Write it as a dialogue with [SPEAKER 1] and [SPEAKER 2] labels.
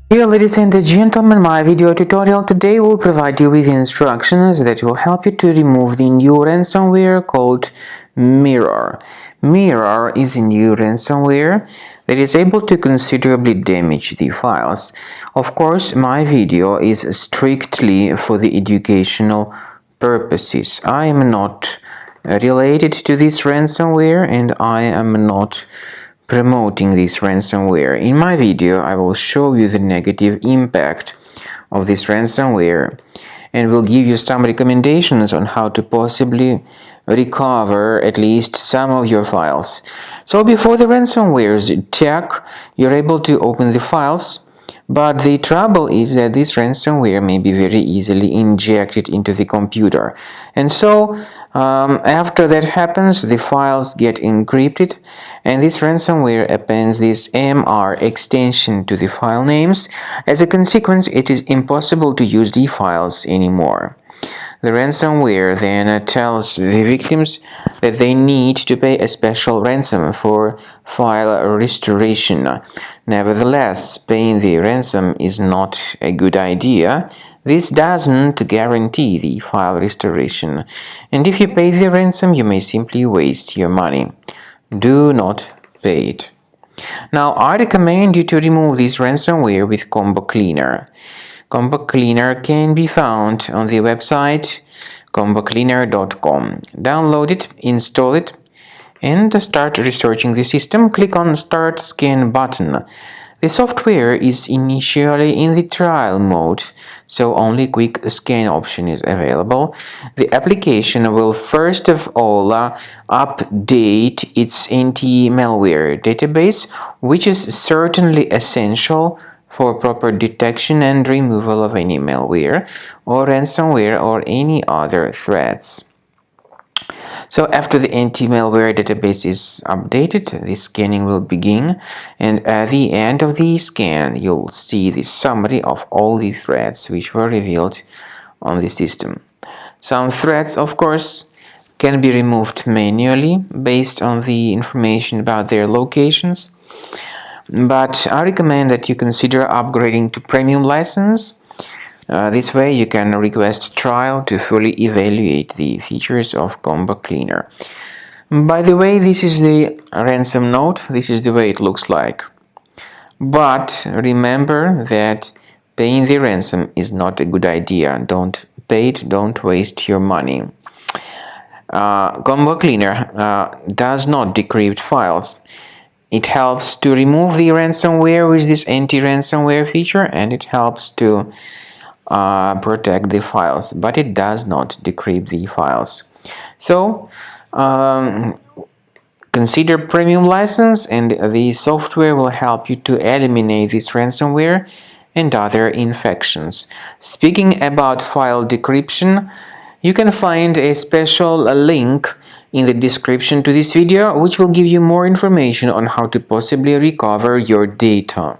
[SPEAKER 1] Dear ladies and gentlemen, my video tutorial today will provide you with instructions that will help you to remove the new ransomware called Mirror. Mirror is a new ransomware that is able to considerably damage the files. Of course, my video is strictly for the educational purposes. I am not related to this ransomware and I am not promoting this ransomware. In my video, I will show you the negative impact of this ransomware and will give you some recommendations on how to possibly recover at least some of your files. So before the ransomware's attack, you're able to open the files, but the trouble is that this ransomware may be very easily injected into the computer. And so after that happens, the files get encrypted and this ransomware appends this MR extension to the file names. As a consequence, it is impossible to use the files anymore. The ransomware then tells the victims that they need to pay a special ransom for file restoration. Nevertheless, paying the ransom is not a good idea. This doesn't guarantee the file restoration, and if you pay the ransom, you may simply waste your money. Do not pay it. Now, I recommend you to remove this ransomware with Combo Cleaner. Combo Cleaner can be found on the website combocleaner.com. Download it, install it, and start researching the system. Click on Start Scan button. The software is initially in the trial mode, so only quick scan option is available. The application will first of all update its anti-malware database, which is certainly essential for proper detection and removal of any malware or ransomware or any other threats. So after the anti-malware database is updated, the scanning will begin, and at the end of the scan, you'll see the summary of all the threats which were revealed on the system. Some threats, of course, can be removed manually based on the information about their locations, but I recommend that you consider upgrading to premium license. This way you can request trial to fully evaluate the features of Combo Cleaner. By the way, this is the ransom note. This is the way it looks like. But remember that paying the ransom is not a good idea. Don't pay it, don't waste your money. Combo Cleaner does not decrypt files. It helps to remove the ransomware with this anti-ransomware feature, and it helps to protect the files, but it does not decrypt the files. So consider premium license, and the software will help you to eliminate this ransomware and other infections. Speaking about file decryption, you can find a special link in the description to this video, which will give you more information on how to possibly recover your data.